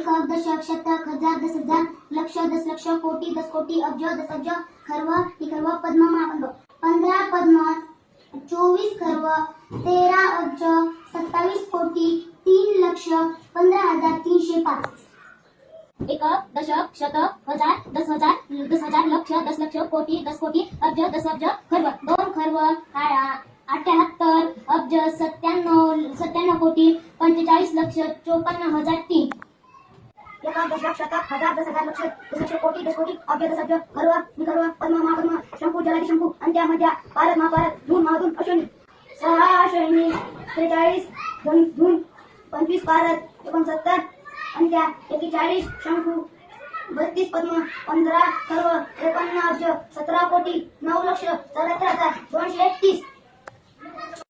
एकक दशक शतक हजार दस हजार लक्ष दस लक्ष कोटी दस कोटी अब्ज दस अब्ज खर्व निखर्व पद्म महापद्म 15 पद्म 24 खर्व 13 अब्ज 27 कोटी 3 लक्ष 15,305 एकक दशक शतक हजार दस हजार लक्ष कोटी दस कोटी अब्ज दस अब्ज खर्व 2 खर्व 78 अब्ज 97 कोटी 45 लक्ष 54,003 एकक दशक शतक हजार दस हजार लक्ष कोटी दस कोटी अब्ज दस अब्ज खर्व निखर्व पद्म महापद्म शंभू जलादी शंभू अंत्या मध्या भारत महाभारत धूम महाधूम अश्विनी 6 अश्विनी 43 धूम 25 भारत 69 अंत्या 41 शंभू 32 पद्म 15 खर्व 53 अब्ज 17 कोटी 9 लक्ष 74,231